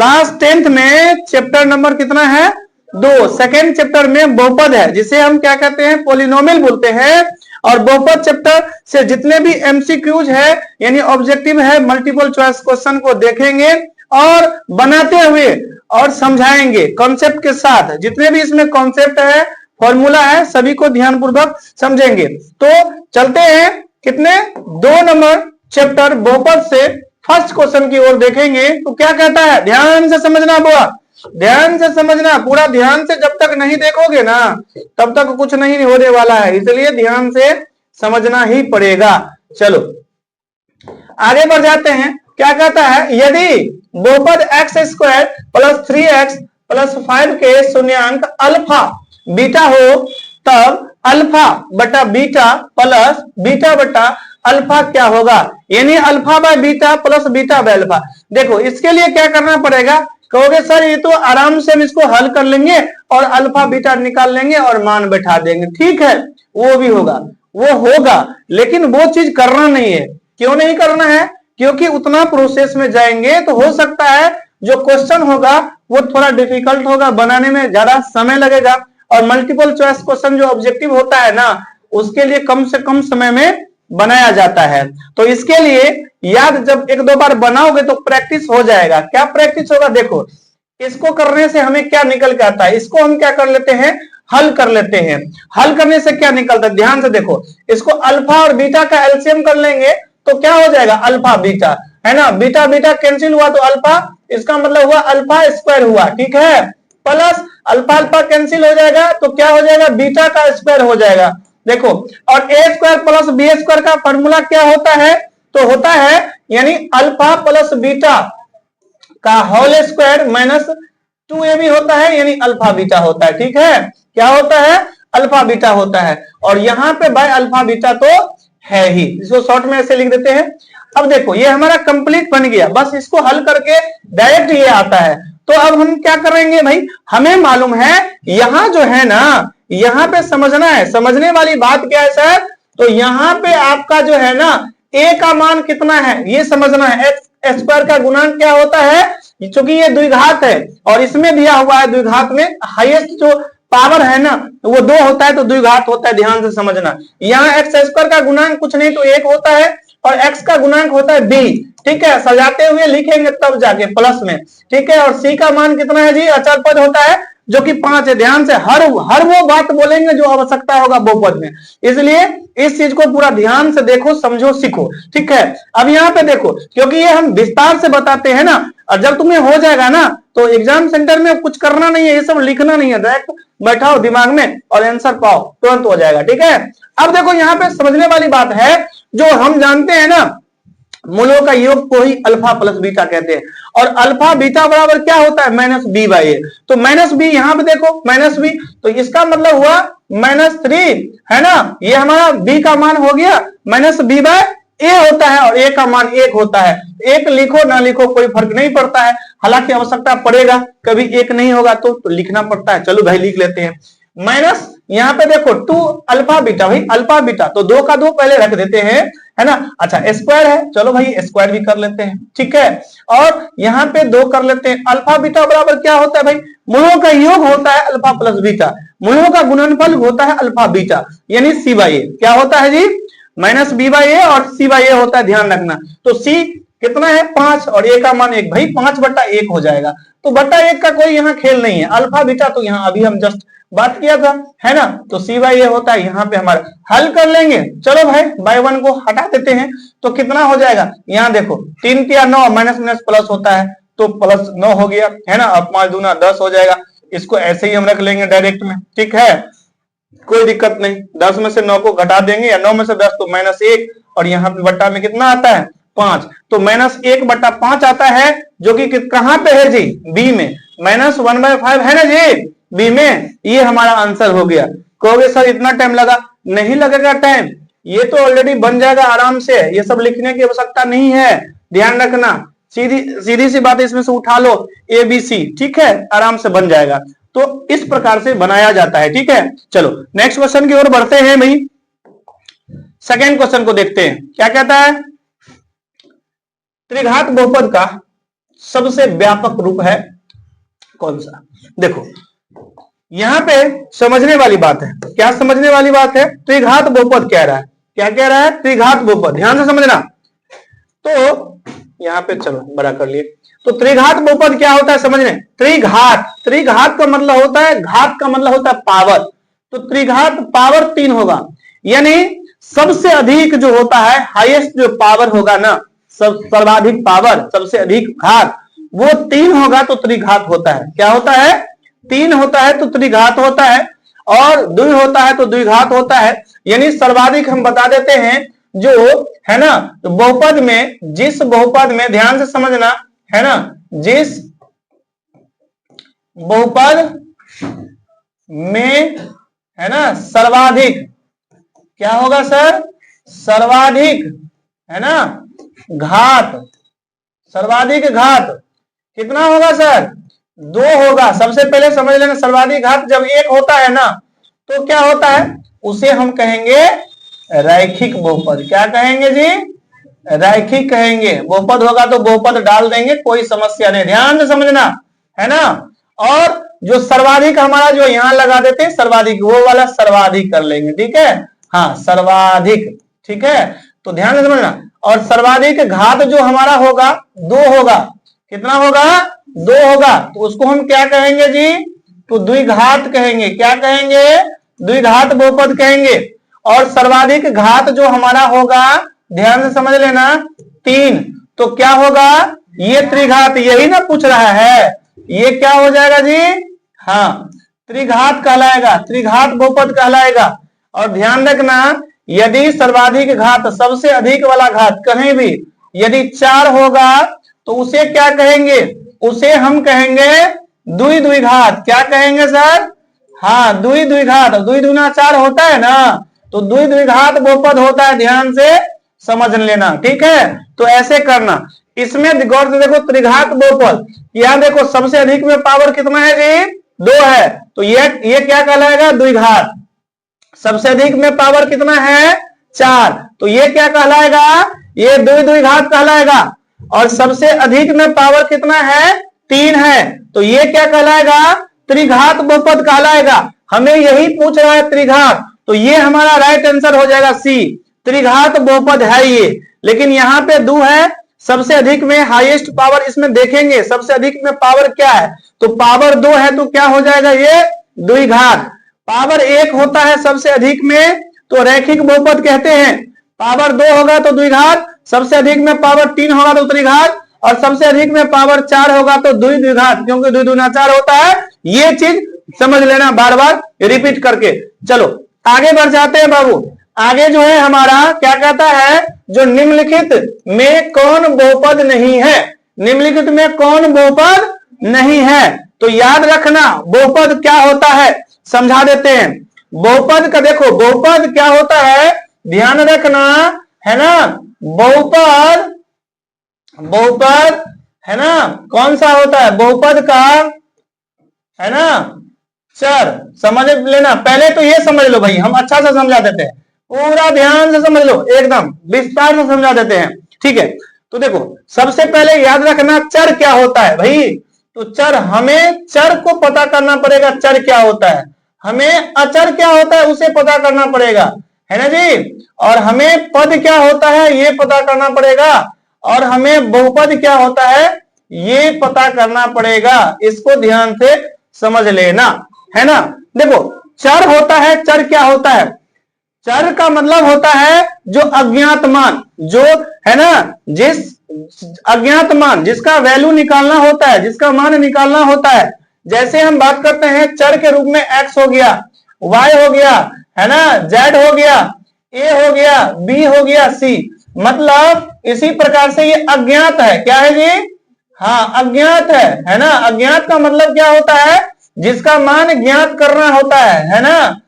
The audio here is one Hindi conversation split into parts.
क्लास 10th में चैप्टर नंबर कितना है 2, सेकेंड चैप्टर में बहुपद है जिसे हम क्या कहते हैं पॉलिनोमियल बोलते हैं। और बहुपद चैप्टर से जितने भी एमसीक्यूज है यानी ऑब्जेक्टिव है मल्टीपल चॉइस क्वेश्चन को देखेंगे और बनाते हुए और समझाएंगे कॉन्सेप्ट के साथ। जितने भी इसमें कॉन्सेप्ट है फॉर्मूला है सभी को ध्यानपूर्वक समझेंगे। तो चलते हैं कितने 2 नंबर चैप्टर बहुपद से फर्स्ट क्वेश्चन की ओर देखेंगे। तो क्या कहता है, ध्यान से समझना बुआ, ध्यान से समझना, पूरा ध्यान से जब तक नहीं देखोगे ना तब तक कुछ नहीं होने वाला है, इसलिए ध्यान से समझना ही पड़ेगा। चलो आगे बढ़ जाते हैं। क्या कहता है, यदि बहुपद x² + 3x + 5 के शून्यांक अल्फा बीटा हो तब अल्फा बटा बीटा प्लस बीटा बटा अल्फा क्या होगा, यानी alpha by beta plus beta by alpha. देखो इसके लिए क्या करना पड़ेगा, कहोगे सर ये तो आराम से हम इसको हल कर लेंगे और अल्फा बीटा निकाल लेंगे और मान बैठा देंगे। ठीक है वो भी होगा, वो होगा, लेकिन वो चीज करना नहीं है। क्यों नहीं करना है, क्योंकि उतना प्रोसेस में जाएंगे तो हो सकता है जो क्वेश्चन होगा वो थोड़ा डिफिकल्ट होगा, बनाने में ज्यादा समय लगेगा। और मल्टीपल चॉइस क्वेश्चन जो ऑब्जेक्टिव होता है ना उसके लिए कम से कम समय में बनाया जाता है। तो इसके लिए याद जब 1-2 बार बनाओगे तो प्रैक्टिस हो जाएगा। क्या प्रैक्टिस होगा, देखो इसको करने से हमें क्या निकल के आता है, इसको हम क्या कर लेते हैं हल कर लेते हैं। हल करने से क्या निकलता है, ध्यान से देखो, इसको अल्फा और बीटा का एलसीएम कर लेंगे तो क्या हो जाएगा अल्फा बीटा, है ना, बीटा बीटा कैंसिल हुआ तो अल्फा, इसका मतलब हुआ अल्फा स्क्वायर हुआ, ठीक है, प्लस अल्फा अल्फा कैंसिल हो जाएगा तो क्या हो जाएगा बीटा का स्क्वायर हो जाएगा। देखो और a² + b² का फॉर्मूला क्या होता है, तो होता है यानी अल्फा प्लस बीटा का होल स्क्वायर माइनस 2ab होता है, यानी अल्फा बीटा होता है। ठीक है, क्या होता है अल्फा बीटा होता है, और यहाँ पे बाय अल्फा बीटा तो है ही, इसको शॉर्ट में ऐसे लिख देते हैं। अब देखो ये हमारा कंप्लीट बन गया, बस इसको हल करके डायरेक्ट ये आता है। तो अब हम क्या करेंगे भाई, हमें मालूम है यहाँ जो है ना यहाँ पे समझना है, समझने वाली बात क्या है सर, तो यहाँ पे आपका जो है ना a का मान कितना है ये समझना है। x² का गुणांक क्या होता है, क्योंकि ये द्विघात है और इसमें दिया हुआ है द्विघात में हाईएस्ट जो पावर है ना वो 2 होता है तो द्विघात होता है, ध्यान से समझना। यहाँ x² का गुणांक कुछ नहीं तो 1 होता है और x का गुणांक होता है b। ठीक है, सजाते हुए लिखेंगे तब जाके प्लस में। ठीक है, और c का मान कितना है जी, अचर पद होता है जो कि 5 है। ध्यान से हर वो बात बोलेंगे जो आवश्यकता होगा बहुपद में, इसलिए इस चीज को पूरा ध्यान से देखो, समझो, सीखो। ठीक है, अब यहाँ पे देखो क्योंकि ये हम विस्तार से बताते हैं ना, और जब तुम्हें हो जाएगा ना तो एग्जाम सेंटर में कुछ करना नहीं है, ये सब लिखना नहीं है, डायरेक्ट बैठाओ दिमाग में और आंसर पाओ, तुरंत हो जाएगा। ठीक है, अब देखो यहाँ पे समझने वाली बात है, जो हम जानते हैं ना मूलों का योग को ही अल्फा प्लस बीटा कहते हैं, और अल्फा बीटा बराबर क्या होता है -b/a। तो -b यहाँ पे देखो -b, तो इसका मतलब हुआ -3, है ना, ये हमारा b का मान हो गया -b/a होता है और a का मान 1 होता है। 1 लिखो ना लिखो कोई फर्क नहीं पड़ता है, हालांकि आवश्यकता पड़ेगा, कभी 1 नहीं होगा तो लिखना पड़ता है। चलो भाई लिख लेते हैं, माइनस यहाँ पे देखो 2 अल्फा बीटा, भाई अल्फा बीटा तो 2 का 2 पहले रख देते हैं, है ना। अच्छा स्क्वायर है, चलो भाई स्क्वायर भी कर लेते हैं। ठीक है, और यहाँ पे 2 कर लेते हैं। अल्फा बीटा बराबर क्या होता है भाई, मूलों का योग होता है अल्फा प्लस बीटा, मूलों का गुणनफल होता है अल्फा बीटा, यानी c/a क्या होता है जी -b/a और c/a होता है, ध्यान रखना। तो c कितना है 5 और a का मान 1, भाई 5/1 हो जाएगा। तो बटा 1 का कोई यहाँ खेल नहीं है, अल्फा बीटा तो यहाँ अभी हम जस्ट बात किया था, है ना, तो c/a होता है। यहाँ पे हमारा हल कर लेंगे, चलो भाई बाय 1 को हटा देते हैं तो कितना हो जाएगा, यहाँ देखो 3 या 9 माइनस माइनस प्लस होता है तो +9 हो गया, है ना, अब 5 दूना 10 हो जाएगा। इसको ऐसे ही हम रख लेंगे डायरेक्ट में, ठीक है, कोई दिक्कत नहीं। 10 में से 9 को घटा देंगे या 9 में से 10 तो -1, और यहाँ पे बट्टा में कितना आता है 5, तो -1/5 आता है, जो कि कहाँ पे है जी बी में, -1/5 है ना जी बी में। ये हमारा आंसर हो गया। कहोगे सर इतना टाइम लगा, नहीं लगेगा टाइम, ये तो ऑलरेडी बन जाएगा आराम से, ये सब लिखने की आवश्यकता नहीं है, ध्यान रखना। सीधी सी बात इसमें से उठा लो ABC, ठीक है, आराम से बन जाएगा। तो इस प्रकार से बनाया जाता है। ठीक है, चलो नेक्स्ट क्वेश्चन की ओर बढ़ते हैं भाई। सेकेंड क्वेश्चन को देखते हैं, क्या कहता है, त्रिघात बहुपद का सबसे व्यापक रूप है कौन सा? देखो यहां पे समझने वाली बात है। क्या समझने वाली बात है? त्रिघात बहुपद कह रहा है। क्या कह रहा है? त्रिघात बहुपद। ध्यान से समझना। तो यहां पे चलो बड़ा कर लिए। तो त्रिघात बहुपद क्या होता है समझने? त्रिघात, त्रिघात का मतलब होता है, घात का मतलब होता है पावर। तो त्रिघात पावर 3 होगा, यानी सबसे अधिक जो होता है, हाईएस्ट जो पावर होगा ना, सर्वाधिक पावर, सबसे अधिक घात, वो 3 होगा तो त्रिघात होता है। क्या होता है? 3 होता है तो त्रिघात होता है, और 2 होता है तो द्विघात होता है। यानी सर्वाधिक हम बता देते हैं जो है ना, तो बहुपद में, जिस बहुपद में, ध्यान से समझना है ना, जिस बहुपद में है ना सर्वाधिक, क्या होगा सर? सर्वाधिक है ना घात, सर्वाधिक घात कितना होगा सर? 2 होगा। सबसे पहले समझ लेना, सर्वाधिक घात जब 1 होता है ना, तो क्या होता है? उसे हम कहेंगे रैखिक बहुपद। क्या कहेंगे जी? रैखिक कहेंगे। बहुपद होगा तो बहुपद डाल देंगे, कोई समस्या नहीं। ध्यान से समझना है ना। और जो सर्वाधिक हमारा जो यहाँ लगा देते हैं सर्वाधिक, वो वाला सर्वाधिक कर लेंगे, ठीक है? हाँ सर्वाधिक, ठीक है? तो ध्यान से समझना। और सर्वाधिक घात जो हमारा होगा 2 होगा। कितना होगा? 2 होगा। तो उसको हम क्या कहेंगे जी? तो द्विघात कहेंगे। क्या कहेंगे? द्विघात बहुपद कहेंगे। और सर्वाधिक घात जो हमारा होगा, ध्यान से समझ लेना, 3, तो क्या होगा? ये त्रिघात, यही ना पूछ रहा है, ये क्या हो जाएगा जी? हाँ त्रिघात कहलाएगा, त्रिघात बहुपद कहलाएगा। और ध्यान रखना, यदि सर्वाधिक घात, सबसे अधिक वाला घात कहीं भी यदि 4 होगा तो उसे क्या कहेंगे? उसे हम कहेंगे द्विघात। क्या कहेंगे सर? हाँ द्विघात। 2 दूना 4 होता है ना, तो द्विघात बहुपद होता है। ध्यान से समझ लेना, ठीक है? तो ऐसे करना। इसमें गौर से देखो, त्रिघात बहुपद, यहां देखो सबसे अधिक में पावर कितना है जी? 2 है, तो ये क्या कहलाएगा? द्विघात। सबसे अधिक में पावर कितना है? 4, तो ये क्या कहलाएगा? ये द्विघात कहलाएगा। और सबसे अधिक में पावर कितना है? 3 है, तो ये क्या कहलाएगा? त्रिघात बहुपद कहलाएगा। हमें यही पूछ रहा है त्रिघात, तो ये हमारा राइट आंसर हो जाएगा सी, त्रिघात बहुपद है ये। लेकिन यहाँ पे 2 है, सबसे अधिक में हाईएस्ट पावर, इसमें देखेंगे सबसे अधिक में पावर क्या है, तो पावर 2 है, तो क्या हो जाएगा? ये द्विघात। पावर 1 होता है सबसे अधिक में तो रैखिक बहुपद कहते हैं। पावर 2 होगा तो द्विघात, सबसे अधिक में पावर 3 होगा तो त्रिघात, और सबसे अधिक में पावर 4 होगा तो द्विघात, क्योंकि 2 दूना 4 होता है। ये चीज समझ लेना बार बार रिपीट करके। चलो आगे बढ़ जाते हैं बाबू। आगे जो है हमारा क्या कहता है? जो निम्नलिखित में कौन बहुपद नहीं है? निम्नलिखित में कौन बहुपद नहीं है? तो याद रखना बहुपद क्या होता है, समझा देते हैं। बहुपद का देखो, बहुपद क्या होता है, ध्यान रखना है ना। बहुपद, बहुपद है ना, कौन सा होता है? बहुपद का है ना चर। समझ लेना, पहले तो ये समझ लो भाई, हम अच्छा से समझा देते हैं, पूरा ध्यान से समझ लो, एकदम विस्तार से समझा देते हैं, ठीक है? तो देखो सबसे पहले याद रखना चर क्या होता है भाई। तो चर, हमें चर को पता करना पड़ेगा, चर क्या होता है। हमें अचर क्या होता है उसे पता करना पड़ेगा, है ना जी। और हमें पद क्या होता है ये पता करना पड़ेगा, और हमें बहुपद क्या होता है ये पता करना पड़ेगा। इसको ध्यान से समझ लेना, है ना। देखो चर होता है, चर क्या होता है? चर का मतलब होता है जो अज्ञात मान, जो है ना, जिस अज्ञात मान जिसका वैल्यू निकालना होता है, जिसका मान निकालना होता है। जैसे हम बात करते हैं चर के रूप में x हो गया, y हो गया, है ना, z हो गया, a हो गया, b हो गया, c। मतलब इसी प्रकार से ये अज्ञात है। क्या है जी? हाँ अज्ञात है ना। अज्ञात का मतलब क्या होता है? जिसका मान ज्ञात करना होता है ना,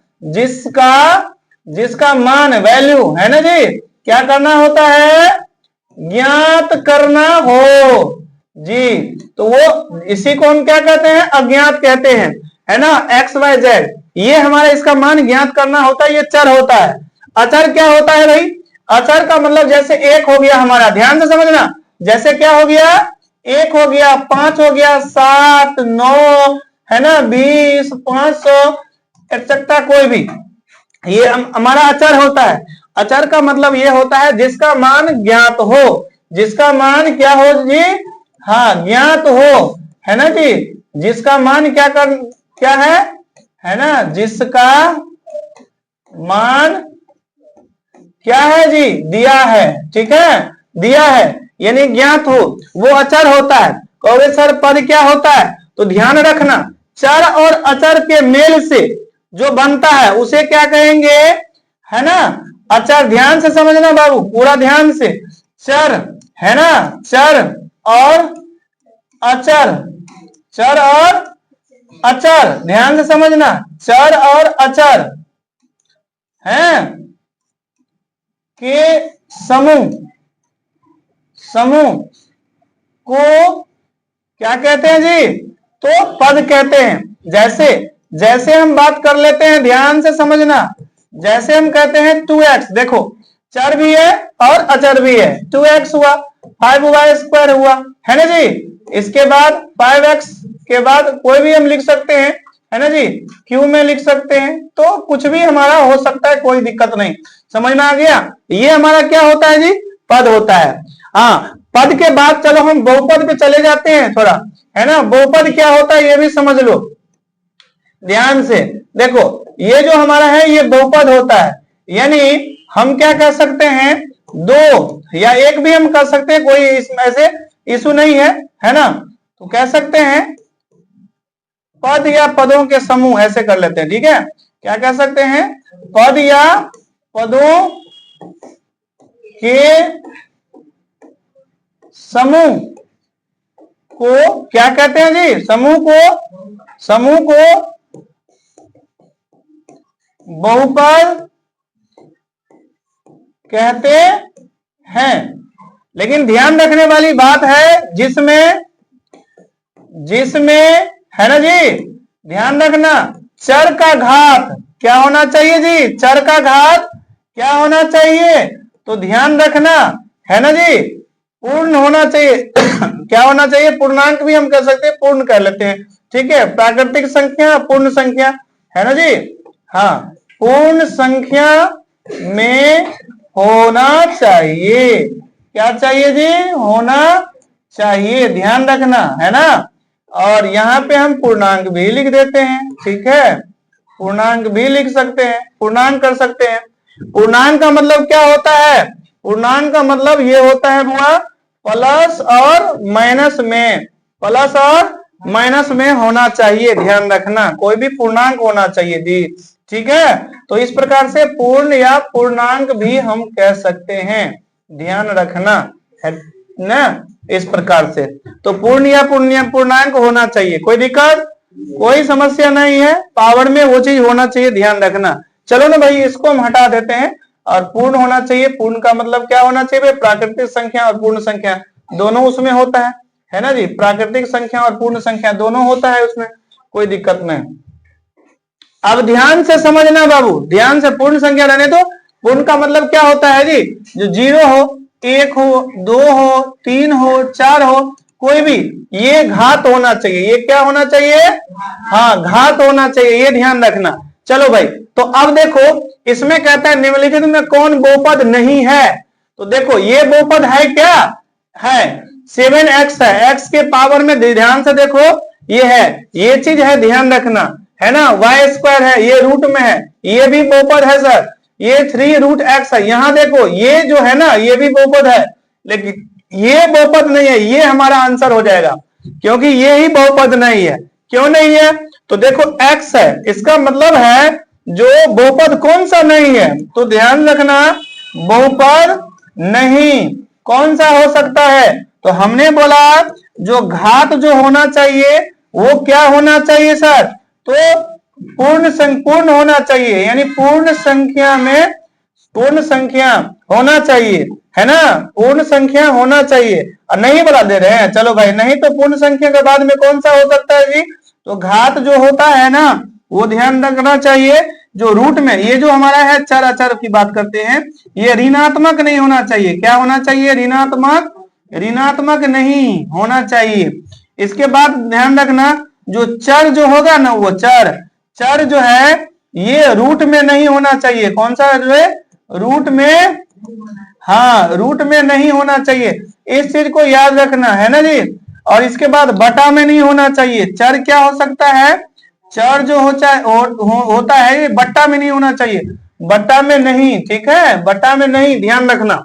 जिसका मान वैल्यू है ना जी, क्या करना होता है? ज्ञात करना हो जी। तो वो इसी को हम क्या कहते हैं? अज्ञात कहते हैं, है ना। x y z ये हमारा इसका मान ज्ञात करना होता है, ये चर होता है। अचर क्या होता है भाई? अचर का मतलब जैसे एक हो गया हमारा, ध्यान से समझना, जैसे क्या हो गया? 1 हो गया, 5 हो गया, 7, 9, है ना, 20, 500 एक्सेट्रा कोई भी, ये हमारा अचर होता है। अचर का मतलब ये होता है जिसका मान ज्ञात हो, जिसका मान क्या हो जी, हाँ ज्ञात हो, है ना जी, जिसका मान क्या है ना, जिसका मान क्या है जी, दिया है, ठीक है, दिया है यानी ज्ञात हो, वो अचर होता है। कहोगे सर पद क्या होता है, तो ध्यान रखना चर और अचर के मेल से जो बनता है उसे क्या कहेंगे, है ना, अचर। ध्यान से समझना बाबू, पूरा ध्यान से, चर है ना, चर और अचर, चर और अचर, ध्यान से समझना, चर और अचर हैं के समूह को क्या कहते हैं जी, तो पद कहते हैं। जैसे हम बात कर लेते हैं, ध्यान से समझना, जैसे हम कहते हैं 2x, देखो चर भी है और अचर भी है, 2x हुआ, 5y² हुआ, है ना जी। इसके बाद 5x के बाद कोई भी हम लिख सकते हैं, है ना जी, q में लिख सकते हैं, तो कुछ भी हमारा हो सकता है, कोई दिक्कत नहीं। समझ में आ गया, ये हमारा क्या होता है जी, पद होता है। हाँ, पद के बाद चलो हम बहुपद पे चले जाते हैं थोड़ा, है ना। बहुपद क्या होता है ये भी समझ लो ध्यान से। देखो ये जो हमारा है ये बहुपद होता है, यानी हम क्या कर सकते हैं, 2 या 1 भी हम कर सकते हैं, कोई इसमें से इशू नहीं है ना। तो कह सकते हैं पद या पदों के समूह, ऐसे कर लेते हैं, ठीक है। क्या कह सकते हैं, पद या पदों के समूह को क्या कहते हैं जी, समूह को बहुपद कहते हैं। लेकिन ध्यान रखने वाली बात है, जिसमें है ना जी, ध्यान रखना, चर का घात क्या होना चाहिए जी, चर का घात क्या होना चाहिए, तो ध्यान रखना, है ना जी, पूर्ण होना चाहिए। क्या होना चाहिए, पूर्णांक भी हम कर सकते हैं, पूर्ण कर लेते हैं, ठीक है। प्राकृतिक संख्या, पूर्ण संख्या, है ना जी, हाँ, पूर्ण संख्या में होना चाहिए, क्या चाहिए जी, होना चाहिए, ध्यान रखना, है ना। और यहाँ पे हम पूर्णांक भी लिख देते हैं, ठीक है, पूर्णांक भी लिख सकते हैं, पूर्णांक कर सकते हैं। पूर्णांक का मतलब क्या होता है, पूर्णांक का मतलब ये होता है बुआ, प्लस और माइनस में, प्लस और माइनस में होना चाहिए, ध्यान रखना, कोई भी पूर्णांक होना चाहिए जी, ठीक है। तो इस प्रकार से पूर्ण या पूर्णांक भी हम कह सकते हैं, ध्यान रखना है ना, इस प्रकार से। तो पूर्ण या पूर्णांक होना चाहिए, कोई दिक्कत, कोई समस्या नहीं है, पावर में वो चीज होना चाहिए, ध्यान रखना। चलो ना भाई, इसको हम हटा देते हैं, और पूर्ण होना चाहिए। पूर्ण का मतलब क्या होना चाहिए, प्राकृतिक संख्या और पूर्ण संख्या दोनों उसमें होता है ना जी, प्राकृतिक संख्या और पूर्ण संख्या दोनों होता है उसमें, कोई दिक्कत नहीं। अब ध्यान से समझना बाबू, ध्यान से, पूर्ण संख्या रहने दो। पूर्ण का मतलब क्या होता है जी, जो 0 हो, 1 हो, 2 हो, 3 हो, 4 हो, कोई भी, ये घात होना चाहिए, ये क्या होना चाहिए, हाँ घात होना चाहिए, ये ध्यान रखना। चलो भाई, तो अब देखो इसमें कहता है निम्नलिखित में कौन बहुपद नहीं है, तो देखो ये बहुपद है, क्या है, 7x है, x के पावर में, ध्यान से देखो ये है, ये चीज है, ध्यान रखना, है ना। y² है, ये रूट में है, ये भी बहुपद है सर, ये 3√x है, यहाँ देखो ये जो है ना, ये भी बहुपद है, लेकिन ये बहुपद नहीं है, ये हमारा आंसर हो जाएगा, क्योंकि ये ही बहुपद नहीं है। क्यों नहीं है, तो देखो x है, इसका मतलब है जो बहुपद कौन सा नहीं है, तो ध्यान रखना, बहुपद नहीं कौन सा हो सकता है, तो हमने बोला जो घात जो होना चाहिए वो क्या होना चाहिए सर, तो पूर्ण होना चाहिए, यानी पूर्ण संख्या में पूर्ण संख्या होना चाहिए, है ना, पूर्ण संख्या होना चाहिए। और नहीं बता दे रहे हैं, चलो भाई, नहीं तो पूर्ण संख्या के बाद में कौन सा हो सकता है जी, तो घात जो होता है ना, वो ध्यान रखना चाहिए। जो रूट में ये जो हमारा है चर अचर की बात करते हैं, ये ऋणात्मक नहीं होना चाहिए, क्या होना चाहिए, ऋणात्मक, ऋणात्मक नहीं होना चाहिए। इसके बाद ध्यान रखना, जो चर जो होगा ना, वो चर जो है ये रूट में नहीं होना चाहिए। कौन सा जो है? रूट में, हाँ रूट में नहीं होना चाहिए, इस चीज को याद रखना है ना जी। और इसके बाद बटा में नहीं होना चाहिए। चर क्या हो सकता है? चर जो होता है ये बट्टा में नहीं होना चाहिए, बट्टा में नहीं, ठीक है, बट्टा में नहीं, ध्यान रखना।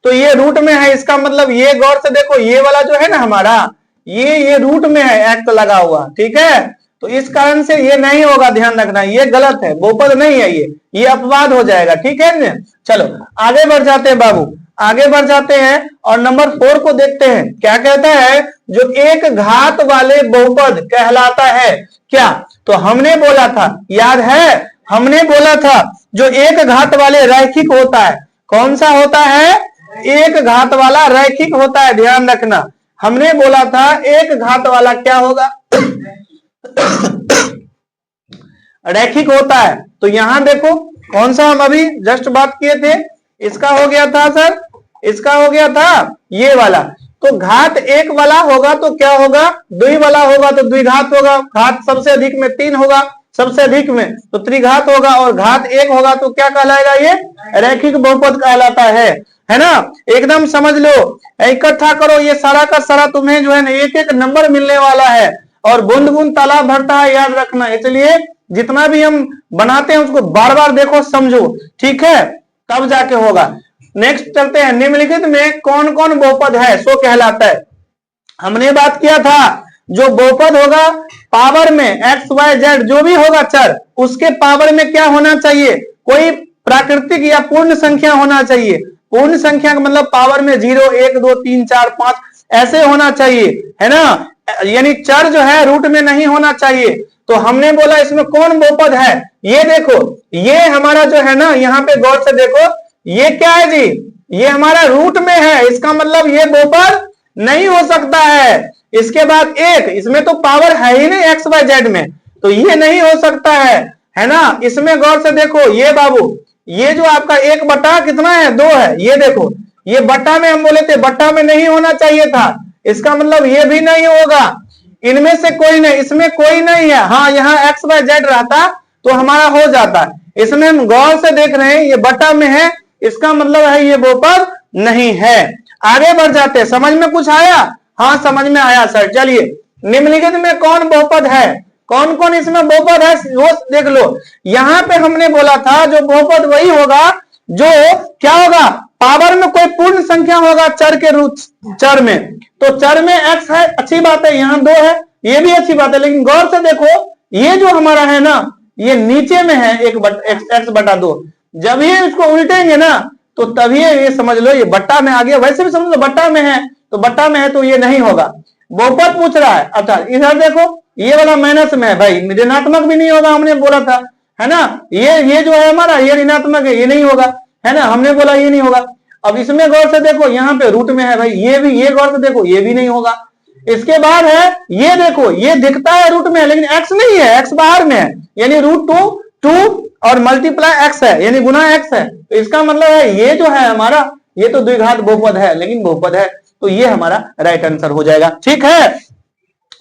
तो ये रूट में है, इसका मतलब ये गौर से देखो, ये वाला जो है ना हमारा, ये रूट में है, एक्ट लगा हुआ, ठीक है। तो इस कारण से ये नहीं होगा, ध्यान रखना, ये गलत है, बहुपद नहीं है ये अपवाद हो जाएगा, ठीक है ना। चलो आगे बढ़ जाते हैं बाबू, आगे बढ़ जाते हैं और नंबर 4 को देखते हैं। क्या कहता है? जो एक घात वाले बहुपद कहलाता है क्या? तो हमने बोला था, याद है, हमने बोला था जो एक घात वाले रैखिक होता है। कौन सा होता है? एक घात वाला रैखिक होता है, ध्यान रखना। हमने बोला था एक घात वाला क्या होगा? रैखिक होता है। तो यहां देखो कौन सा हम अभी जस्ट बात किए थे, इसका हो गया था सर, इसका हो गया था ये वाला। तो घात एक वाला होगा तो क्या होगा? द्वि वाला होगा तो द्विघात होगा। घात सबसे अधिक में 3 होगा, सबसे अधिक में तो त्रिघात होगा, और घात 1 होगा तो क्या कहलाएगा? ये रैखिक बहुपद कहलाता है ना। एकदम समझ लो, इकट्ठा करो, ये सारा का सारा तुम्हें जो है ना एक एक नंबर मिलने वाला है, और बूंद बूंद तालाब भरता है, याद रखना। इसलिए जितना भी हम बनाते हैं उसको बार बार देखो, समझो, ठीक है, तब जाके होगा। नेक्स्ट चलते हैं, निम्नलिखित में कौन कौन बहुपद है सो कहलाता है। हमने बात किया था जो बहुपद होगा पावर में एक्स वाई जेड जो भी होगा चर, उसके पावर में क्या होना चाहिए? कोई प्राकृतिक या पूर्ण संख्या होना चाहिए। पूर्ण संख्या का मतलब पावर में 0 1 2 3 4 5 ऐसे होना चाहिए, है ना। यानी चर जो है रूट में नहीं होना चाहिए। तो हमने बोला इसमें कौन बहुपद है? ये देखो, ये हमारा जो है ना, यहाँ पे गौर से देखो, ये क्या है जी? ये हमारा रूट में है, इसका मतलब ये बहुपद नहीं हो सकता है। इसके बाद एक, इसमें तो पावर है ही नहीं एक्स वाई जेड में, तो ये नहीं हो सकता है ना। इसमें गौर से देखो, ये बाबू, ये जो आपका 1 बटा कितना है? 2 है। ये देखो, ये बट्टा में हम बोले थे, बट्टा में नहीं होना चाहिए था, इसका मतलब ये भी नहीं होगा। इनमें से कोई नहीं, इसमें कोई नहीं है। हाँ यहाँ एक्स वाई जेड रहता तो हमारा हो जाता, इसमें हम गौर से देख रहे हैं ये बट्टा में है, इसका मतलब है ये बहुपद नहीं है। आगे बढ़ जाते हैं, समझ में कुछ आया? हाँ समझ में आया सर। चलिए, निम्नलिखित में कौन बहुपद है? कौन कौन इसमें बहुपद है वो देख लो। यहाँ पे हमने बोला था जो बहुपद वही होगा जो क्या होगा? पावर में कोई पूर्ण संख्या होगा चर के रूप, चर में। तो चर में एक्स है, अच्छी बात है, यहाँ 2 है, ये भी अच्छी बात है। लेकिन गौर से देखो, ये जो हमारा है ना, ये नीचे में है एक्स बटा 2। जब ये इसको उल्टेंगे ना तो तभी ये समझ लो ये बट्टा में आ गया। वैसे भी समझ लो बट्टा में है, तो बट्टा में है तो ये नहीं होगा। बहुपद पूछ रहा है। अच्छा इधर देखो, ये वाला माइनस में है भाई, ऋणात्मक भी नहीं होगा, हमने बोला था, है ना। ये जो है हमारा, ये ऋणात्मक है, ये नहीं होगा, है ना, हमने बोला ये नहीं होगा। अब इसमें गौर से देखो, यहाँ पे रूट में है भाई, ये भी, ये गौर से देखो, ये भी नहीं होगा। इसके बाद है, ये देखो, ये दिखता है रूट में है लेकिन एक्स नहीं है, एक्स बाहर में है, यानी √2 और मल्टीप्लाई एक्स है, यानी गुना एक्स है। तो इसका मतलब है ये जो है हमारा, ये तो द्विघात बहुपद है लेकिन बहुपद है, तो ये हमारा राइट आंसर हो जाएगा। ठीक है,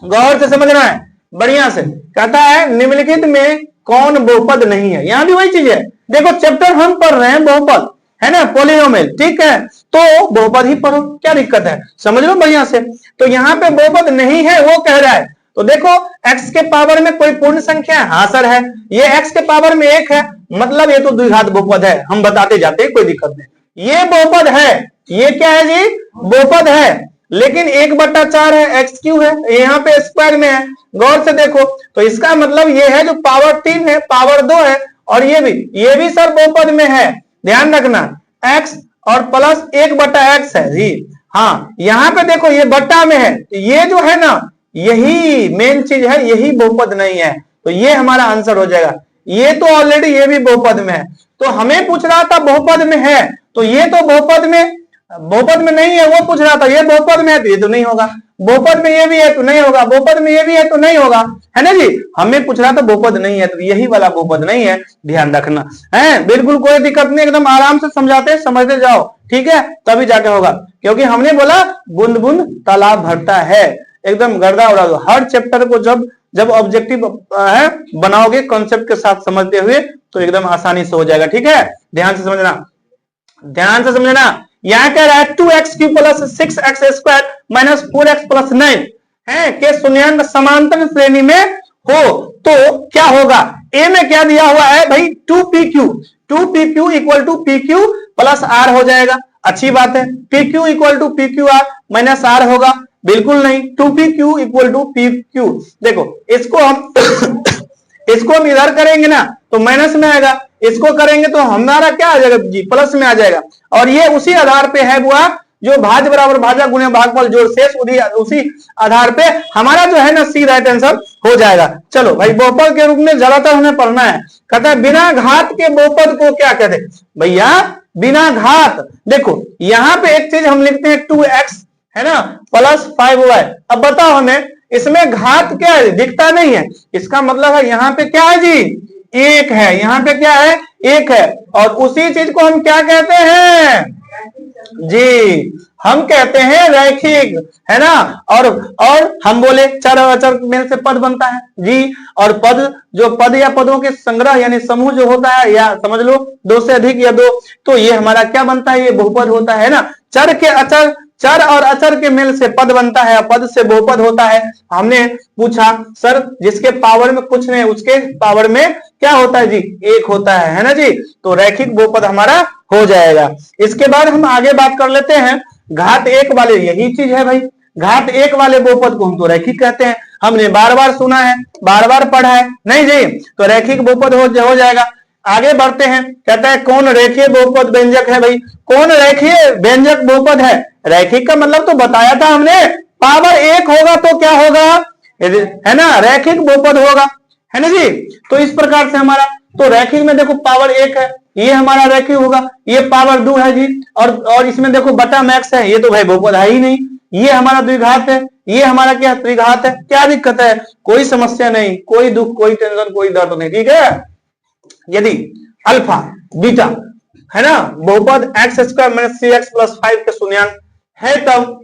गौर से समझना है, बढ़िया से। कहता है निम्नलिखित में कौन बहुपद नहीं है। यहां भी वही चीज है, देखो चैप्टर हम पढ़ रहे हैं बहुपद, है ना, पॉलिनोमियल, ठीक है, तो बहुपद ही पढ़ो, क्या दिक्कत है, समझ लो बढ़िया से। तो यहाँ पे बहुपद नहीं है वो कह रहा है। तो देखो x के पावर में कोई पूर्ण संख्या है, हाँ सर है, ये x के पावर में 1 है, मतलब ये तो द्विघात बहुपद है, हम बताते जाते हैं, कोई दिक्कत नहीं। ये बहुपद है, ये क्या है जी, बहुपद है, लेकिन 1/4 है, एक्स क्यू है, यहाँ पे स्क्वायर में है, गौर से देखो। तो इसका मतलब ये है जो पावर 3 है, पावर 2 है, और ये भी सर बहुपद में है, ध्यान रखना, x और प्लस 1/x है जी। हाँ यहाँ पे देखो ये बट्टा में है, ये जो है ना यही मेन चीज है, यही बहुपद नहीं है, तो ये हमारा आंसर हो जाएगा। ये तो ऑलरेडी ये भी बहुपद में है, तो हमें पूछ रहा था बहुपद में है, तो ये तो बहुपद में नहीं है, वो पूछ रहा था ये बहुपद में है, तो ये तो नहीं होगा। बहुपद में ये भी है तो नहीं होगा, बहुपद में ये भी है तो नहीं होगा, है ना जी। हमें पूछ रहा था बहुपद नहीं है तो यही वाला बहुपद नहीं है, ध्यान रखना है। बिल्कुल कोई दिक्कत नहीं, एकदम आराम से समझाते समझते जाओ, ठीक है, तभी जाके होगा। क्योंकि हमने बोला बूंद बूंद तालाब भरता है, एकदम गर्दा उड़ा दो। हर चैप्टर को जब ऑब्जेक्टिव है बनाओगे कॉन्सेप्ट के साथ समझते हुए तो एकदम आसानी से हो जाएगा, ठीक है। ध्यान से समझना, ध्यान से समझना। यहाँ कह रहा है 2x³ plus 6x² minus 4x plus 9 है के शून्यांक समांतर श्रेणी में हो तो क्या होगा। ए में क्या दिया हुआ है भाई 2pq equal to pq plus r हो जाएगा, अच्छी बात है। pq equal to pqr minus r होगा, बिल्कुल नहीं। 2pq इक्वल टू pq, देखो इसको हम इधर करेंगे ना तो माइनस में आएगा, इसको करेंगे तो हमारा क्या आ जाएगा जी, प्लस में आ जाएगा। और ये उसी आधार पे है बुआ जो भाज्य बराबर भाजा गुणे भागफल जोड़ शेष, उसी आधार पे हमारा जो है ना सी राइट आंसर हो जाएगा। चलो भाई बहुपद के रूप में ज्यादातर हमें पढ़ना है। कहता है बिना घात के बहुपद को क्या कहते हैं भैया, बिना घात। देखो यहाँ पे एक चीज हम लिखते हैं 2x है ना प्लस 5y। अब बताओ हमें इसमें घात क्या है, दिखता नहीं है, इसका मतलब है यहाँ पे क्या है जी, एक है, यहाँ पे क्या है, एक है। और उसी चीज को हम क्या कहते हैं जी, हम कहते हैं रैखिक, है ना। और हम बोले चर और अचर में से पद बनता है जी, और पद जो पद या पदों के संग्रह यानी समूह जो होता है, या समझ लो दो से अधिक या दो, तो ये हमारा क्या बनता है, ये बहुपद होता है ना। चर के अचर, चर और अचर के मेल से पद बनता है, पद से बहुपद होता है। हमने पूछा सर जिसके पावर में कुछ नहीं उसके पावर में क्या होता है जी, एक होता है ना जी, तो रैखिक बहुपद हमारा हो जाएगा। इसके बाद हम आगे बात कर लेते हैं घात एक वाले, यही चीज है भाई, घात एक वाले बहुपद को हम तो रैखिक कहते हैं। हमने बार बार सुना है, बार बार पढ़ा है, नहीं जी, तो रैखिक बहुपद हो जाएगा। आगे बढ़ते हैं, कहता है कौन रेखीय बहुपद व्यंजक है भाई, कौन रेखीय व्यंजक बहुपद है। रैखिक का मतलब तो बताया था हमने, पावर एक होगा तो क्या होगा, है ना, रैखिक बहुपद होगा, है ना जी। तो इस प्रकार से हमारा तो रैखिक में देखो पावर एक है, ये हमारा रैखिक होगा, ये पावर 2 है जी, और इसमें देखो बटा मैक्स है, ये तो भाई बहुपद है ही नहीं। ये हमारा द्विघात है, ये हमारा क्या त्रिघात है, क्या दिक्कत है, कोई समस्या नहीं, कोई दुख, कोई टेंशन, कोई दर्द नहीं, ठीक है। यदि अल्फा बीटा है ना बहुपद x² माइनस 3x प्लस 5 के शून्यांक है तब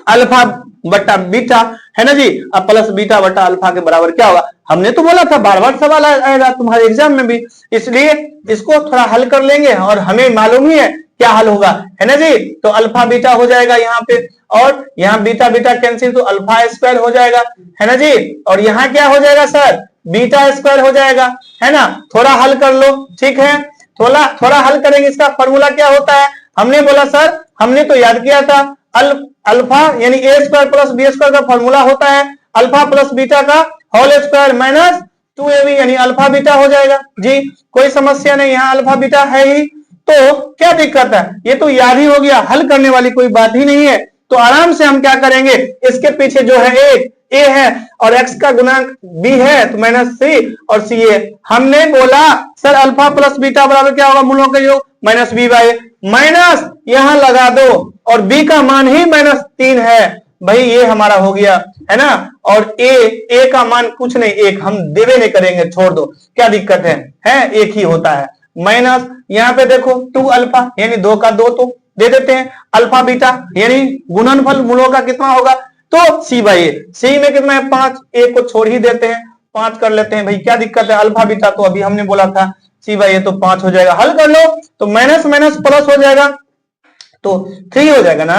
अल्फा बटा बीटा है ना जी, अब प्लस बीटा बटा अल्फा के बराबर क्या होगा। हमने तो बोला था बार बार सवाल आएगा तुम्हारे एग्जाम में भी, इसलिए इसको थोड़ा हल कर लेंगे और हमें मालूम ही है क्या हल होगा, है ना जी। तो अल्फा बीटा हो जाएगा यहाँ पे, और यहाँ बीटा बीटा कैंसिल तो अल्फा स्क्वायर हो जाएगा, है ना जी। और यहाँ क्या हो जाएगा सर, बीटा स्क्वायर हो जाएगा, है ना। थोड़ा हल कर लो, ठीक है, थोड़ा हल करेंगे। इसका फॉर्मूला क्या होता है, हमने बोला सर, हमने तो याद किया था अल्फा यानी a square plus B square का फॉर्मूला होता है अल्फा प्लस बीटा का होल स्क्वायर माइनस 2ab यानी अल्फा बीटा हो जाएगा जी। कोई समस्या नहीं, यहाँ अल्फा बीटा है ही, तो क्या दिक्कत है, ये तो याद ही हो गया, हल करने वाली कोई बात ही नहीं है। तो आराम से हम क्या करेंगे, इसके पीछे जो है एक a है और x का गुणांक b है तो माइनस c और c है। हमने बोला सर अल्फा प्लस बीटा बराबर क्या होगा, मूलों का योग माइनस b बाय माइनस यहां लगा दो और b का मान ही -3 है भाई, ये हमारा हो गया, है ना। और a का मान कुछ नहीं, एक हम देवे नहीं करेंगे, छोड़ दो, क्या दिक्कत है एक ही होता है। माइनस यहाँ पे देखो 2 अल्फा यानी 2 का 2 तो दे देते हैं, अल्फा बीटा यानी गुणनफल मूलों का कितना होगा तो c बाई ए, c में कितना है 5, a को छोड़ ही देते हैं 5 कर लेते हैं भाई, क्या दिक्कत है। अल्फा बीटा तो अभी हमने बोला था c बाई ए तो 5 हो जाएगा, हल कर लो तो माइनस माइनस प्लस हो जाएगा तो 3 हो जाएगा ना।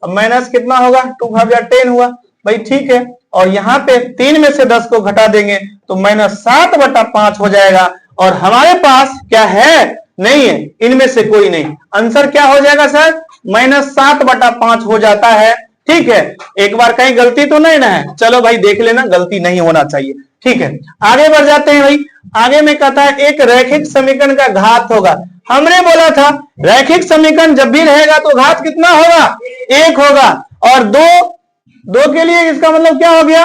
अब माइनस कितना होगा 2 × 10 हुआ भाई, ठीक है। और यहाँ पे 3 में से 10 को घटा देंगे तो -7/5 हो जाएगा, और हमारे पास क्या है, नहीं है, इनमें से कोई नहीं। आंसर क्या हो जाएगा सर, -7/5 हो जाता है, ठीक है। एक बार कहीं गलती तो नहीं ना है, चलो भाई देख लेना, गलती नहीं होना चाहिए, ठीक है। आगे बढ़ जाते हैं भाई, आगे में कहता है एक रैखिक समीकरण का घात होगा। हमने बोला था रैखिक समीकरण जब भी रहेगा तो घात कितना होगा, 1 होगा, और दो के लिए इसका मतलब क्या हो गया,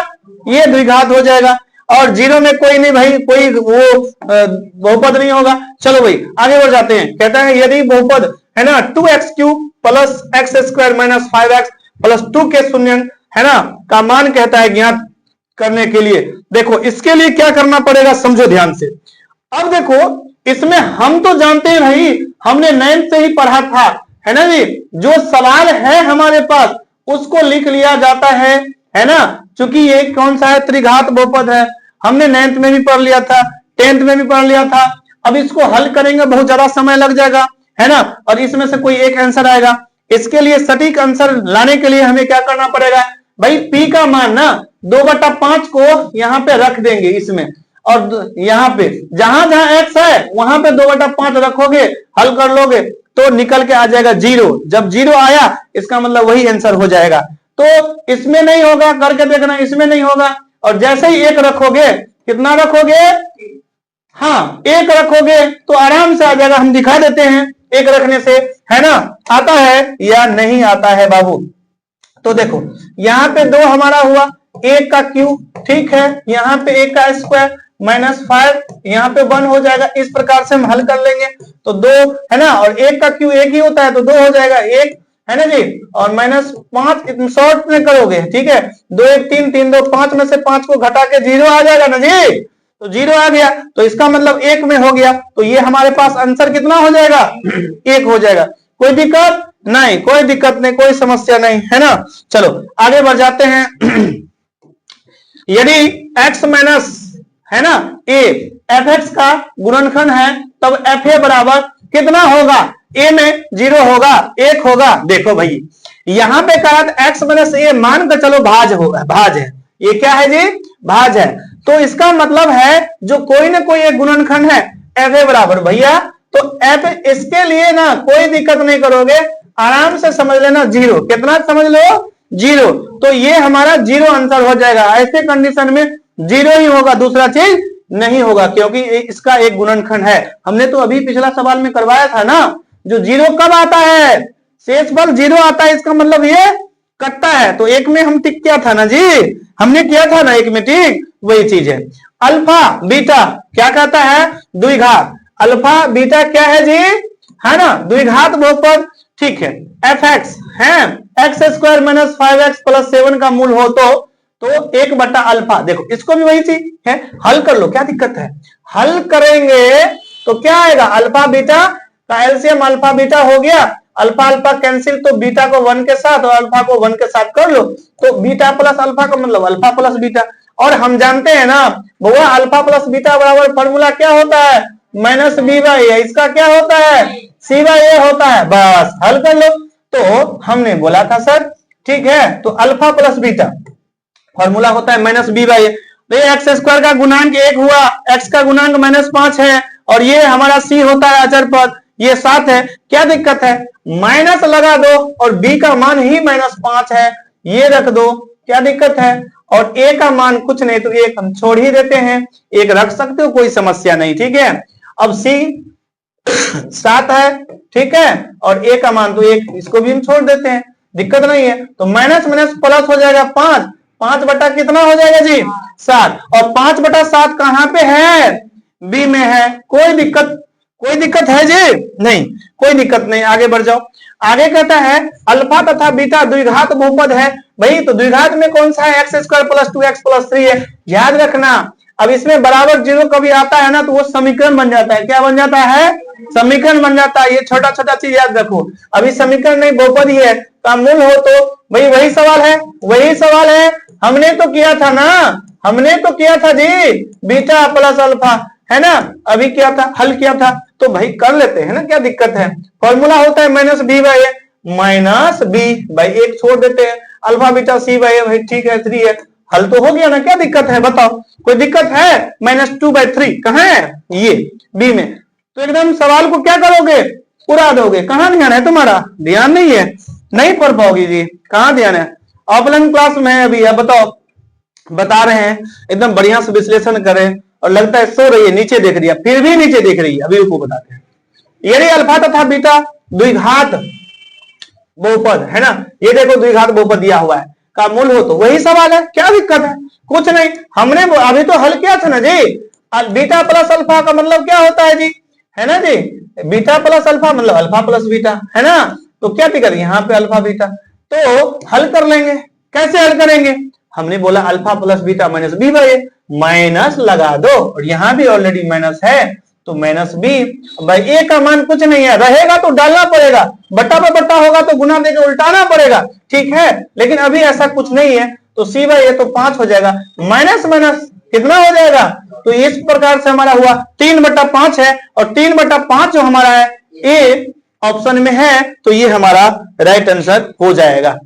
ये द्विघात हो जाएगा, और 0 में कोई नहीं भाई, कोई वो बहुपद नहीं होगा। चलो भाई आगे बढ़ जाते हैं, कहता है यदि बहुपद है ना 2x³ plus x² minus 5x plus 2 के शून्यांक है ना, का मान कहता है ज्ञात करने के लिए। देखो इसके लिए क्या करना पड़ेगा, समझो ध्यान से। अब देखो इसमें हम तो जानते हैं भाई, हमने 9th से ही पढ़ा था, है ना जी, जो सवाल है हमारे पास उसको लिख लिया जाता है ना, क्योंकि ये कौन सा है, त्रिघात बहुपद है, हमने 9th में भी पढ़ लिया था, 10th में भी पढ़ लिया था। अब इसको हल करेंगे बहुत ज्यादा समय लग जाएगा, है ना, और इसमें से कोई एक आंसर आएगा। इसके लिए सटीक आंसर लाने के लिए हमें क्या करना पड़ेगा भाई, पी का मान ना 2/5 को यहाँ पे रख देंगे इसमें, और यहाँ पे जहां जहां एक्स है वहां पे 2/5 रखोगे, हल कर लोगे तो निकल के आ जाएगा 0। जब 0 आया इसका मतलब वही आंसर हो जाएगा। तो इसमें नहीं होगा, करके देखना, इसमें नहीं होगा। और जैसे ही 1 रखोगे, कितना रखोगे, हाँ 1 रखोगे तो आराम से आ जाएगा। हम दिखा देते हैं 1 रखने से, है ना, आता है या नहीं आता है बाबू। तो देखो यहाँ पे 2 हमारा हुआ, 1 का क्यूब, ठीक है, यहाँ पे 1 का स्क्वायर -5, यहाँ पे 1 हो जाएगा। इस प्रकार से हम हल कर लेंगे तो 2, है ना, और 1 का क्यूब 1 ही होता है तो 2 हो जाएगा, 1, है ना जी, और -5 शॉर्ट में करोगे, ठीक है, 2 1 3 3 2 5 में से 5 को घटा के 0 आ जाएगा ना जी, तो 0 आ गया, तो इसका मतलब 1 में हो गया। तो ये हमारे पास आंसर कितना हो जाएगा, 1 हो जाएगा। कोई दिक्कत नहीं, कोई दिक्कत नहीं, कोई समस्या नहीं, है ना। चलो आगे बढ़ जाते हैं। यदि x माइनस, है ना, a fx का गुणनखंड है तब fa बराबर कितना होगा, a में 0 होगा, 1 होगा। देखो भाई यहां पे कहा x माइनस a मान कर चलो भाज होगा, भाज है, ये क्या है जी, भाज है। तो इसका मतलब है जो कोई ना कोई एक गुणनखंड है fa बराबर, भैया तो f, इसके लिए ना कोई दिक्कत नहीं करोगे, आराम से समझ लेना 0, कितना समझ लो 0, तो ये हमारा 0 आंसर हो जाएगा। ऐसे कंडीशन में 0 ही होगा, दूसरा चीज नहीं होगा, क्योंकि इसका एक गुणनखंड है। हमने तो अभी पिछला सवाल में करवाया था ना, जो 0 कब आता है, शेषफल 0 आता है, इसका मतलब ये कटता है। तो 1 में हम टिक किया था ना जी, हमने किया था ना 1 में टिक, वही चीज है। अल्फा बीटा क्या कहता है, द्विघात, अल्फा बीटा क्या है जी, है ना, द्विघात बहुपद, ठीक है। fx है x² - 5x + 7 का मूल हो तो 1/अल्फा, देखो इसको भी वही चीज है, हल कर लो, क्या दिक्कत है, हल करेंगे तो क्या आएगा, अल्फा बीटा का एलसीएम अल्फा बीटा हो गया, अल्फा अल्फा कैंसिल, तो बीटा को 1 के साथ और अल्फा को 1 के साथ कर लो, तो बीटा प्लस अल्फा का मतलब अल्फा प्लस बीटा। और हम जानते हैं ना भैया अल्फा प्लस बीटा बराबर फॉर्मूला क्या होता है, -b/a, इसका क्या होता है, c/a होता है, बस हल कर लो। तो हमने बोला था सर, ठीक है, तो अल्फा प्लस बीटा फॉर्मूला होता है -b/a। तो ये x² का गुणांक 1 हुआ, x का गुणांक -5 है, और ये हमारा c होता है अचर पद, ये 7 है, क्या दिक्कत है, माइनस लगा दो, और b का मान ही -5 है, ये रख दो, क्या दिक्कत है, और a का मान कुछ नहीं तो 1 हम छोड़ ही देते हैं, 1 रख सकते हो, कोई समस्या नहीं, ठीक है। अब c 7 है, ठीक है, और a का मान तो 1, इसको भी हम छोड़ देते हैं, दिक्कत नहीं है। तो माइनस माइनस प्लस हो जाएगा 5, 5 बटा कितना हो जाएगा जी, 7, और 5/7 कहां पे है, बी में है। कोई दिक्कत है जी, नहीं कोई दिक्कत नहीं, आगे बढ़ जाओ। आगे कहता है अल्फा तथा बीटा द्विघात बहुपद है, भाई तो द्विघात में कौन सा है, x² + 2x + 3 है, याद रखना। अब इसमें बराबर 0 कभी आता है ना तो वो समीकरण बन जाता है, क्या बन जाता है, समीकरण बन जाता है। ये छोटा छोटा चीज याद रखो, अभी समीकरण नहीं बहुपद ही है, का मूल हो तो भाई वही सवाल है, हमने तो किया था ना, हमने तो किया था जी, बीटा प्लस अल्फा, है ना, अभी क्या था, हल किया था, तो भाई कर लेते हैं ना, क्या दिक्कत है। फॉर्मूला होता है -b/a, -b/1 छोड़ देते हैं, अल्फा बीटा c/a, भाई ठीक है 3 है, हल तो हो गया ना, क्या दिक्कत है बताओ, कोई दिक्कत है, -2/3 कहां है, ये b में। तो एकदम सवाल को क्या करोगे, उड़ा दोगे, कहां ध्यान है तुम्हारा, ध्यान नहीं है, नहीं पढ़ पाओगी जी, कहां ध्यान है। ऑफलाइन क्लास में है अभी, अब बताओ, बता रहे हैं एकदम बढ़िया से विश्लेषण करें, और लगता है सो रही है, नीचे देख रही है, फिर भी नीचे देख रही है, अभी उसको बताते हैं। यदि अल्फा तथा बीटा द्विघात बहुपद है ना, ये देखो द्विघात बहुपद दिया हुआ है, का मूल हो तो वही सवाल है, क्या दिक्कत है, कुछ नहीं, हमने अभी तो हल किया था ना जी। बीटा प्लस अल्फा का मतलब क्या होता है जी, है ना जी, बीटा प्लस अल्फा मतलब अल्फा प्लस बीटा, है ना, तो क्या दिक्कत, यहाँ पे अल्फा बीटा, तो हल कर लेंगे, कैसे हल करेंगे? हमने बोला alpha plus beta minus B by A, minus लगा दो और यहां भी ऑलरेडी माइनस है तो माइनस बी बाई ए का मान कुछ नहीं है, रहेगा तो डालना पड़ेगा, बट्टा पर बट्टा होगा तो गुना देकर उल्टाना पड़ेगा, ठीक है। लेकिन अभी ऐसा कुछ नहीं है तो सी बाई ए तो 5 हो जाएगा, माइनस माइनस कितना हो जाएगा? तो इस प्रकार से हमारा हुआ 3/5 है और 3/5 जो हमारा है ए ऑप्शन में है तो ये हमारा राइट आंसर हो जाएगा।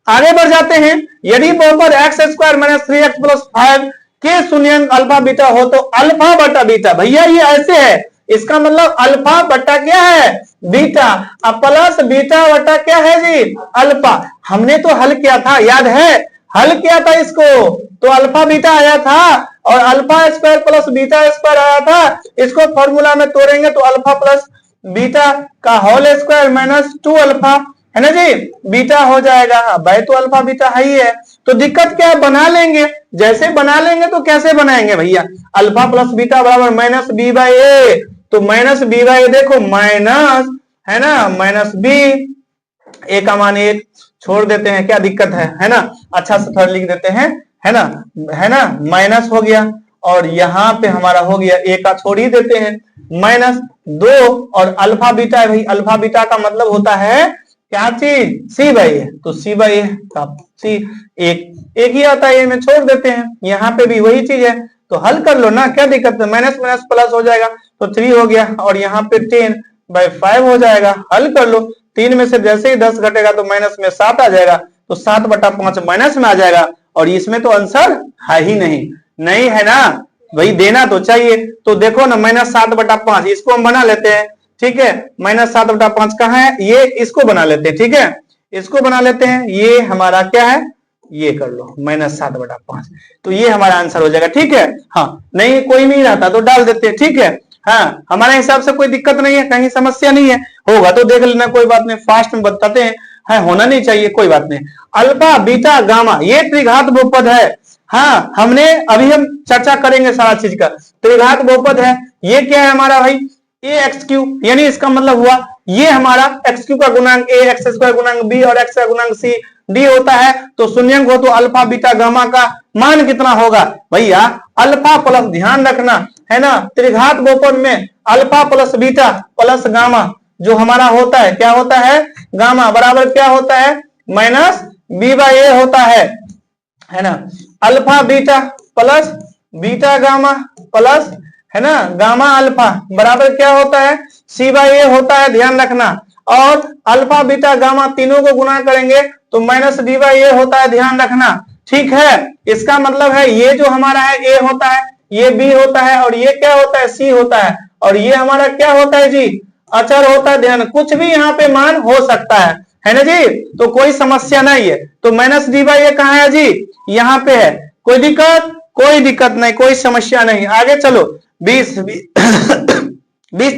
आगे बढ़ जाते हैं। यदि बहुपद x² माइनस 3x प्लस 5 के शून्यंक अल्फा बीटा हो तो अल्फा बटा बीटा, भैया ये ऐसे है, इसका मतलब अल्फा बटा क्या है? बीटा, अब प्लस बीटा बटा क्या है जी? अल्फा। हमने तो हल किया था, याद है? हल किया था इसको तो अल्फा बीटा आया था और alpha square plus beta square आया था। इसको फॉर्मूला में तोड़ेंगे तो अल्फा प्लस बीटा का होल स्क्वायर माइनस 2 अल्फा, है ना जी, बीटा हो जाएगा। भाई तो अल्फा बीटा है ही है, तो दिक्कत क्या है? बना लेंगे। जैसे बना लेंगे तो कैसे बनाएंगे भैया? अल्फा प्लस बीटा बराबर माइनस बी बाई ए, तो माइनस बी बाई ए देखो माइनस है ना, माइनस बी, ए का मान 1 छोड़ देते हैं, क्या दिक्कत है ना? अच्छा से थोड़ा लिख देते हैं, है ना, माइनस हो गया और यहाँ पे हमारा हो गया, ए का छोड़ ही देते हैं, माइनस 2 और अल्फा बीटा है भाई, अल्फा बीटा का मतलब होता है क्या चीज? सी बाई ए, तो सी बाई ए का सी एक ही आता है, ए में छोड़ देते हैं, यहाँ पे भी वही चीज है तो हल कर लो ना, क्या दिक्कत है? माइनस माइनस प्लस हो जाएगा तो 3 हो गया और यहाँ पे 10/5 हो जाएगा, हल कर लो। 3 में से जैसे ही 10 घटेगा तो माइनस में 7 आ जाएगा, तो 7/5 माइनस में आ जाएगा और इसमें तो आंसर है ही नहीं है ना भाई, देना तो चाहिए। तो देखो ना -7/5 इसको हम बना लेते हैं, ठीक है, -7/5 कहाँ है? ये इसको बना लेते हैं, ठीक है, इसको बना लेते हैं, ये हमारा क्या है? ये कर लो -7/5, तो ये हमारा आंसर हो जाएगा, ठीक है। हाँ नहीं कोई नहीं रहता तो डाल देते हैं, ठीक है। हाँ हमारे हिसाब से कोई दिक्कत नहीं है, कहीं समस्या नहीं है, होगा तो देख लेना, कोई बात नहीं, फास्ट में बताते हैं, है होना नहीं चाहिए, कोई बात नहीं। अल्फा बीटा गामा ये त्रिघात बहुपद है, हाँ हमने अभी हम चर्चा करेंगे सारा चीज का, त्रिघात बहुपद है। ये क्या है हमारा भाई? ए एक्स क्यू, यानी इसका मतलब हुआ ये हमारा एक्स क्यू का गुणांक ए, एक्स स्क्वायर गुणांक बी और एक्स का गुणांक सी डी होता है, तो शून्यंक हो तो अल्फा बीटा गामा का मान कितना होगा भैया? अल्फा प्लस, ध्यान रखना है ना, त्रिघात बहुपद में alpha plus beta plus gamma जो हमारा होता है, क्या होता है? गामा बराबर क्या होता है? माइनस बी बाई ए होता है ना, alpha beta plus beta gamma plus है ना गामा अल्फा बराबर क्या होता है? सी बाई ए होता है, ध्यान रखना। और अल्फा बीटा गामा तीनों को गुणा करेंगे तो माइनस डी बाई ए होता है, ध्यान रखना, ठीक है। इसका मतलब है ये जो हमारा है ए होता है, ये बी होता है और ये क्या होता है? सी होता है और ये हमारा क्या होता है जी? अचर होता है, ध्यान, कुछ भी यहाँ पे मान हो सकता है ना जी, तो कोई समस्या नहीं है। तो माइनस डी बाई ए कहाँ है जी? यहाँ पे है, कोई दिक्कत? कोई दिक्कत नहीं, कोई समस्या नहीं। आगे चलो, 20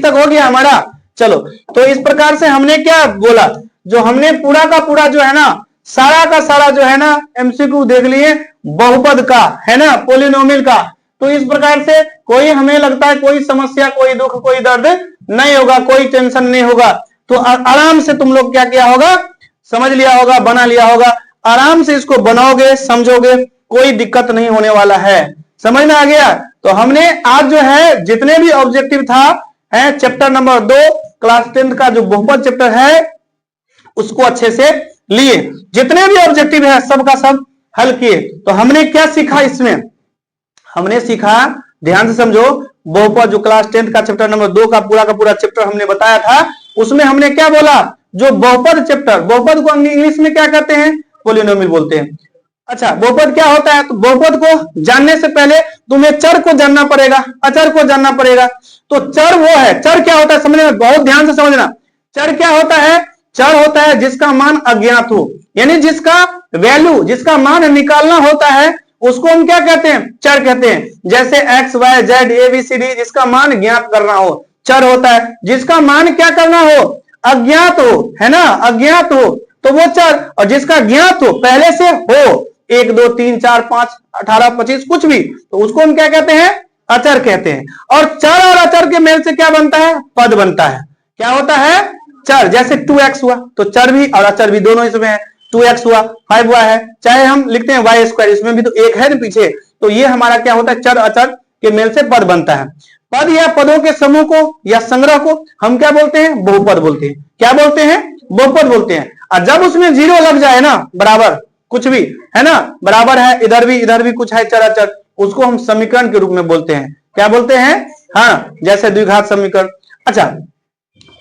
तक हो गया हमारा। चलो तो इस प्रकार से हमने क्या बोला, जो हमने पूरा का पूरा जो है ना, सारा का सारा जो है ना एमसीक्यू देख लिए बहुपद का, है ना, पॉलिनोमियल का। तो इस प्रकार से कोई हमें लगता है कोई समस्या, कोई दुख, कोई दर्द नहीं होगा, कोई टेंशन नहीं होगा। तो आराम से तुम लोग क्या किया होगा? समझ लिया होगा, बना लिया होगा, आराम से इसको बनाओगे, समझोगे, कोई दिक्कत नहीं होने वाला है। समझ में आ गया? तो हमने आज जो है जितने भी ऑब्जेक्टिव था है चैप्टर नंबर 2 क्लास 10 का जो बहुपद चैप्टर है उसको अच्छे से लिए, जितने भी ऑब्जेक्टिव है सबका सब हल किए। तो हमने क्या सीखा इसमें? हमने सीखा, ध्यान से समझो, बहुपद जो क्लास 10 का चैप्टर नंबर 2 का पूरा चैप्टर हमने बताया था, उसमें हमने क्या बोला? जो बहुपद चैप्टर, बहुपद को इंग्लिश में क्या कहते हैं? पॉलिनोमियल बोलते हैं। अच्छा बहुपद क्या होता है? तो बहुपद को जानने से पहले तुम्हें चर को जानना पड़ेगा, अचर को जानना पड़ेगा। तो चर वो है, चर क्या होता है समझने में, बहुत ध्यान से समझना। चर क्या होता है? चर होता है जिसका मान अज्ञात हो, यानी जिसका वैल्यू, जिसका मान निकालना होता है उसको हम क्या कहते हैं? चर कहते हैं। जैसे X Y Z A B C D, जिसका मान ज्ञात करना हो चर होता है, जिसका मान क्या करना हो? अज्ञात हो, है ना, अज्ञात हो तो वो चर, और जिसका ज्ञात हो पहले से हो, 1 2 3 4 5 18 25 कुछ भी, तो उसको हम क्या कहते हैं? अचर कहते हैं। और चर और अचर के मेल से क्या बनता है? पद बनता है। क्या होता है? चर। जैसे 2x हुआ तो चर भी और अचर भी दोनों इसमें है। 2x हुआ, 5 हुआ है, चाहे हम लिखते हैं वाई स्क्वायर, इसमें भी तो एक है ना पीछे, तो ये हमारा क्या होता है, चर अचर के मेल से पद बनता है। पद या पदों के समूह को या संग्रह को हम क्या बोलते हैं, बहुपद बोलते हैं। क्या बोलते हैं, बहुपद बोलते हैं। और जब उसमें जीरो लग जाए ना, बराबर कुछ भी है ना, बराबर है, इधर भी कुछ है चर अचर, उसको हम समीकरण के रूप में बोलते हैं। क्या बोलते हैं, हाँ, जैसे द्विघात समीकरण। अच्छा,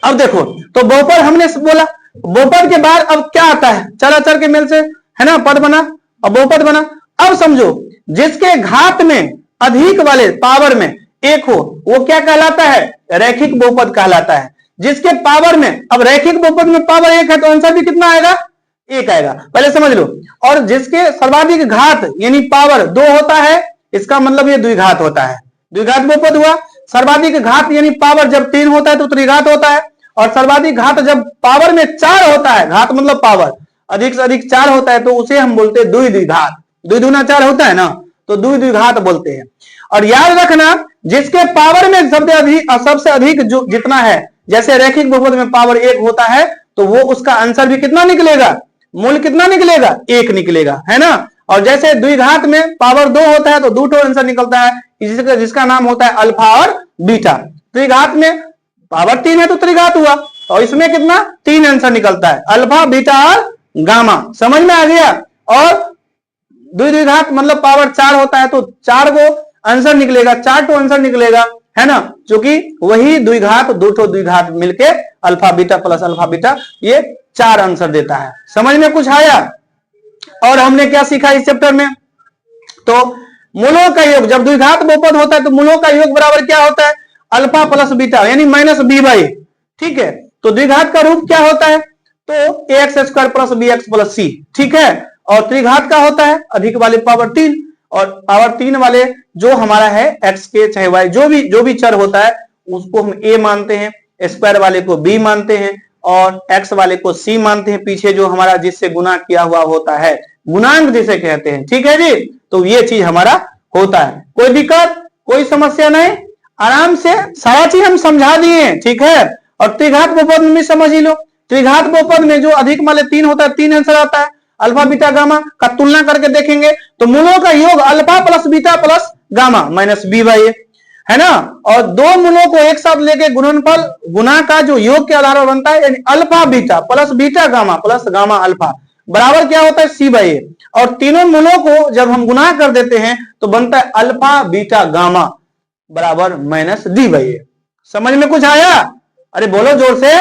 अब देखो, तो बहुपद हमने बोला, बहुपद के बाद अब क्या आता है, चर अचर के मेल से, है ना, पद बना और बहुपद बना। अब समझो, जिसके घात में अधिक वाले पावर में एक हो, वो क्या कहलाता है, रैखिक बहुपद कहलाता है। जिसके पावर में, अब रैखिक बहुपद में पावर एक है तो आंसर भी कितना आएगा, एक आएगा, पहले समझ लो। और जिसके सर्वाधिक घात यानी पावर 2 होता है, इसका मतलब ये द्विघात होता है, द्विघात बहुपद हुआ। सर्वाधिक घात यानी पावर जब 3 होता है तो त्रिघात होता है, और सर्वाधिक घात जब पावर में 4 होता है, घात मतलब पावर, अधिक से अधिक 4 होता है तो उसे हम बोलते हैं द्विघात। 2 दूना 4 होता है ना, तो द्विघात बोलते हैं। और याद रखना, जिसके पावर में सबसे अधिक जो जितना है, जैसे रैखिक बहुपद में पावर 1 होता है, तो वो उसका आंसर भी कितना निकलेगा, मूल कितना निकलेगा, 1 निकलेगा, है ना। और जैसे द्विघात में पावर 2 होता है तो 2 आंसर निकलता है, जिसका नाम होता है अल्फा और बीटा। त्रिघात में पावर 3 है तो त्रिघात हुआ, और इसमें कितना, 3 आंसर निकलता है, अल्फा बीटा और गामा। समझ में आ गया। और द्विघात मतलब पावर 4 होता है तो 4 को आंसर निकलेगा, 4 तो आंसर निकलेगा, है ना, क्योंकि वही द्विघात 2 द्विघात मिलके alpha beta plus alpha beta, ये 4 आंसर देता है। समझ में कुछ आया। और हमने क्या सीखा इस चैप्टर में, तो मूलों का योग, जब द्विघात बहुपद होता है तो मूलों का योग बराबर क्या होता है, अल्फा प्लस बीटा यानी माइनस बी बाई। ठीक है, तो द्विघात का रूप क्या होता है, तो x square plus b x plus c. ठीक है, और त्रिघात का होता है अधिक वाले पावर 3, और पावर 3 वाले जो हमारा है एक्स के चाहे वाई जो भी चर होता है उसको हम ए मानते हैं, स्क्वायर वाले को बी मानते हैं, और एक्स वाले को सी मानते हैं, पीछे जो हमारा जिससे गुना किया हुआ होता है, गुणांक जिसे कहते हैं। ठीक है जी, तो ये चीज हमारा होता है। कोई दिक्कत, कोई समस्या नहीं, आराम से सारा चीज हम समझा दिए। ठीक है, और त्रिघात बहुपद में समझ ही लो, त्रिघात बहुपद में जो अधिक वाले 3 होता है, 3 आंसर आता है, अल्फा बीटा गामा का तुलना करके देखेंगे तो मूलों का योग alpha plus beta plus gamma minus B by a, है ना। और 2 मूलों को एक साथ लेके गुणनफल गुना का जो योग के आधार पर बनता है, यानी alpha beta plus beta gamma plus gamma alpha बराबर क्या होता है, सी बाई ए। और तीनों मूलों को जब हम गुना कर देते हैं तो बनता है अल्फा बीटा गामा बराबर माइनस डी बाई ए। समझ में कुछ आया, अरे बोलो जोर से।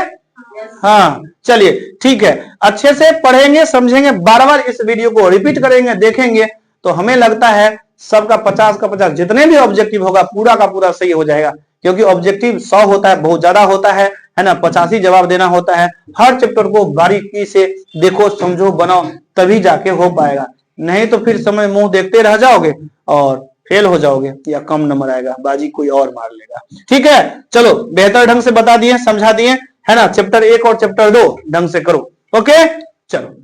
हाँ चलिए ठीक है, अच्छे से पढ़ेंगे समझेंगे, बार बार इस वीडियो को रिपीट करेंगे देखेंगे, तो हमें लगता है सबका 50 का 50 जितने भी ऑब्जेक्टिव होगा पूरा का पूरा सही हो जाएगा। क्योंकि ऑब्जेक्टिव 100 होता है, बहुत ज्यादा होता है ना, 85 जवाब देना होता है। हर चैप्टर को बारीकी से देखो समझो बनाओ, तभी जाके हो पाएगा, नहीं तो फिर समय मुंह देखते रह जाओगे और फेल हो जाओगे या कम नंबर आएगा, बाजी कोई और मार लेगा। ठीक है, चलो बेहतर ढंग से बता दिए समझा दिए, है ना। चैप्टर 1 और चैप्टर 2 ढंग से करो। ओके चलो।